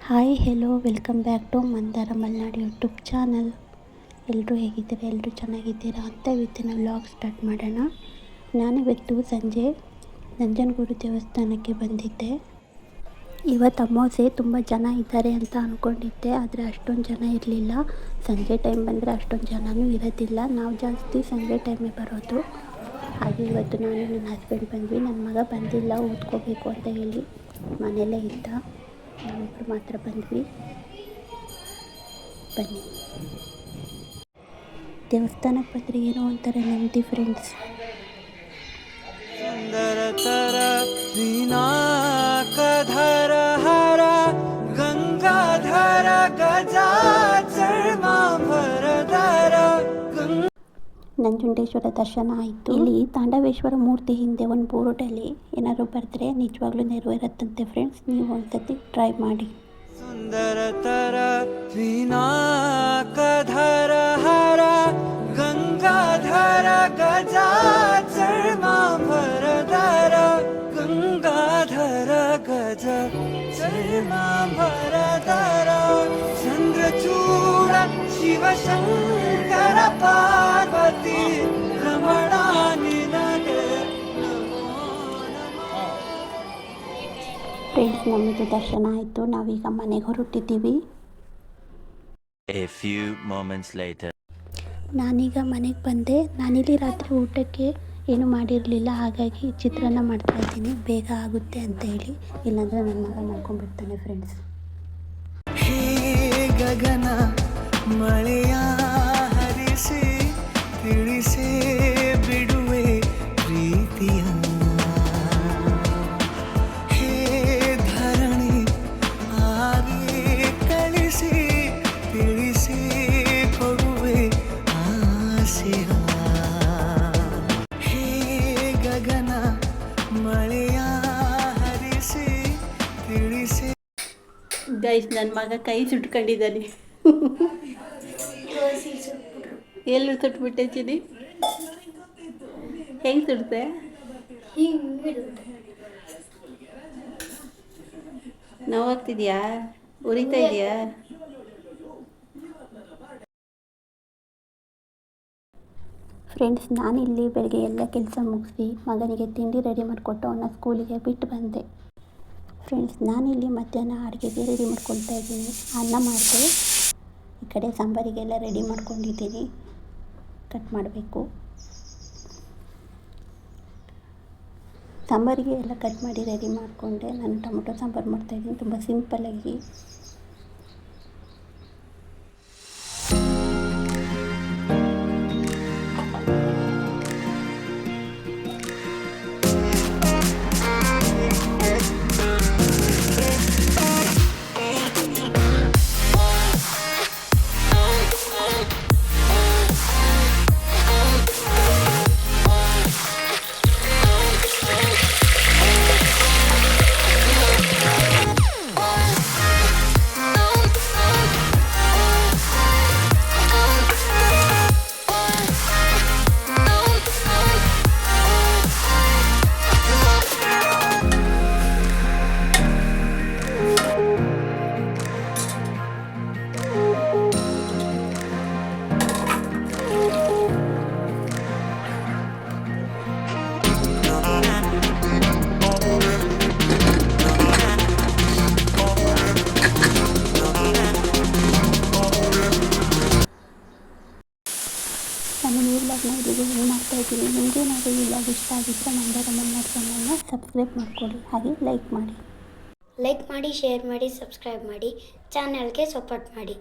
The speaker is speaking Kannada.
Hi hello welcome back to Mandara Malenadu YouTube channel. ಎಲ್ಲರೂ ಹೇಗಿದ್ದೀರಾ? ಎಲ್ಲರೂ ಚೆನ್ನಾಗಿದ್ದೀರಾ ಅಂತ ಇವತ್ತಿನ ವ್ಲಾಗ್ ಸ್ಟಾರ್ಟ್ ಮಾಡೋಣ. ನಾನಿವತ್ತು ಸಂಜೆ ನಂಜನಗೂಡು ದೇವಸ್ಥಾನಕ್ಕೆ ಬಂದಿದ್ದೆ. ಇವತ್ತು ಅಮಾವಾಸ್ಯೆ, ತುಂಬ ಜನ ಇದ್ದಾರೆ ಅಂತ ಅಂದ್ಕೊಂಡಿದ್ದೆ, ಆದರೆ ಅಷ್ಟೊಂದು ಜನ ಇರಲಿಲ್ಲ. ಸಂಜೆ ಟೈಮ್ ಬಂದರೆ ಅಷ್ಟೊಂದು ಜನನೂ ಇರೋದಿಲ್ಲ, ನಾವು ಜಾಸ್ತಿ ಸಂಜೆ ಟೈಮೇ ಬರೋದು. ಹಾಗೆ ಇವತ್ತು ನಾನು ನನ್ನ ಹಸ್ಬೆಂಡ್ ಬಂದ್ವಿ. ನನ್ನ ಮಗ ಬಂದಿಲ್ಲ, ಓದ್ಕೋಬೇಕು ಅಂತ ಹೇಳಿ ಮನೆಯಲ್ಲೇ ಇದ್ದ. ನಾವಿಬ್ಬರು ಮಾತ್ರ ಬಂದ್ವಿ. ಬನ್ನಿ, ದೇವಸ್ಥಾನಕ್ಕೆ ಬಂದರೆ ಏನೋ ಒಂಥರ ನೆಮ್ಮದಿ ಫ್ರೆಂಡ್ಸ್. ಸುಂದರತರ ವಿನಾಕಧರ ಹರ ಗಂಗಾಧರ ಗಜಾಚರ್ಮಾಂಬರಧರ. ನಂಜುಂಡೇಶ್ವರ ದರ್ಶನ ಆಯಿತು. ಇಲ್ಲಿ ತಾಂಡವೇಶ್ವರ ಮೂರ್ತಿ ಹಿಂದೆ ಒಂದು ಬೋರ್ಡಲ್ಲಿ ಏನಾದ್ರು ಬರೆದ್ರೆ ನಿಜವಾಗ್ಲೂ ನೆರವೇರುತ್ತಂತೆ ಫ್ರೆಂಡ್ಸ್. ನೀವು ಒಂದ್ಸತಿ ಟ್ರೈ ಮಾಡಿ. ಸುಂದರತರ ವಿನಾಕಧರ ಹರ ಗಂಗಾಧರ ಗಜಾಚರ್ಮಾಂಬರಧರ ಗಂಗಾಧರ ಗಜ ಚರ್ಮಾಂಬರಧರ ಚಂದ್ರಚೂಡ ಶಿವಶಂಕರ ಪಾರ್ವತಿ ರಮಣ ನಿನಗೆ ಫ್ರೆಂಡ್ಸ್, ನಮ್ಮದು ದರ್ಶನ ಆಯಿತು. ನಾವೀಗ ಮನೆಗೆ ಹೊರಟಿದ್ದೀವಿ. A few moments later. ನಾನೀಗ ಮನೆಗೆ ಬಂದೆ. ನಾನಿಲ್ಲಿ ರಾತ್ರಿ ಊಟಕ್ಕೆ ಏನು ಮಾಡಿರಲಿಲ್ಲ, ಹಾಗಾಗಿ ಚಿತ್ರಾನ್ನ ಮಾಡ್ತಾಯಿದ್ದೀನಿ, ಬೇಗ ಆಗುತ್ತೆ ಅಂತ ಹೇಳಿ. ಇಲ್ಲಾಂದರೆ ನನ್ನ ಮಗ ಮಾಡ್ಕೊಂಡ್ಬಿಡ್ತಾನೆ ಫ್ರೆಂಡ್ಸ್. ಹೇ ಗಗನ ಮಳೆಯ ಹರಿಸಿ ತಿಳಿಸೇ ಬಿಡುವೆ ಪ್ರೀತಿಯ. ಹೇ ಧರಣಿ ಆಗಿ ಕಳಿಸಿ ತಿಳಿಸಿ ಕೊಡುವೆ ಆಸೆಯ. ಹೇ ಗಗನ ಮಳೆಯ ಹರಿಸಿ ತಿಳಿಸಿ. ಗೈಸ್, ನನ್ನ ಮಗ ಕೈ ಸುಟ್ಕೊಂಡಿದ್ದಾನೆ. ಎಲ್ಲಿ ಸುಟ್ಬಿಟ್ಟೆ ಚಿನಿ? ಹೆಂಗೆ ಸುಡ್ತೆ? ನೋವಾಗ್ತಿದ್ಯಾ? ಉರಿತಾ ಇದೆಯಾ? ಫ್ರೆಂಡ್ಸ್, ನಾನಿಲ್ಲಿ ಬೆಳಗ್ಗೆ ಎಲ್ಲ ಕೆಲಸ ಮುಗಿಸಿ ಮಗನಿಗೆ ತಿಂಡಿ ರೆಡಿ ಮಾಡಿಕೊಟ್ಟು ಅವನ್ನ ಸ್ಕೂಲಿಗೆ ಬಿಟ್ಟು ಬಂದೆ. ಫ್ರೆಂಡ್ಸ್, ನಾನಿಲ್ಲಿ ಮಧ್ಯಾಹ್ನ ಅಡುಗೆಗೆ ರೆಡಿ ಮಾಡ್ಕೊಳ್ತಾ ಇದ್ದೀನಿ. ಅನ್ನ ಮಾಡಿದೆ, ಈ ಕಡೆ ಸಾಂಬಾರಿಗೆಲ್ಲ ರೆಡಿ ಮಾಡ್ಕೊಂಡಿದ್ದೀನಿ, ಕಟ್ ಮಾಡಬೇಕು. ಸಾಂಬಾರಿಗೆ ಎಲ್ಲ ಕಟ್ ಮಾಡಿ ರೆಡಿ ಮಾಡಿಕೊಂಡೆ. ನಾನು ಟೊಮೊಟೊ ಸಾಂಬಾರು ಮಾಡ್ತಾಯಿದ್ದೀನಿ, ತುಂಬ ಸಿಂಪಲ್ಲಾಗಿ. ನಾನು ಈ ವ್ಲಾಗ್ನ ಇಲ್ಲಿಗೆ ಏನು ಮಾಡ್ತಾಯಿದ್ದೀನಿ. ನಿಮಗೇನಾದರೂ ಈ ವ್ಲಾಗ್ ಇಷ್ಟ ಆಗಿದ್ದರೆ ಮಂದಾರ ಮಲೆನಾಡು ಚಾನಲ್ನ ಸಬ್ಸ್ಕ್ರೈಬ್ ಮಾಡ್ಕೊಳ್ಳಿ, ಹಾಗೆ ಲೈಕ್ ಮಾಡಿ. ಶೇರ್ ಮಾಡಿ, ಸಬ್ಸ್ಕ್ರೈಬ್ ಮಾಡಿ, ಚಾನಲ್ಗೆ ಸಪೋರ್ಟ್ ಮಾಡಿ.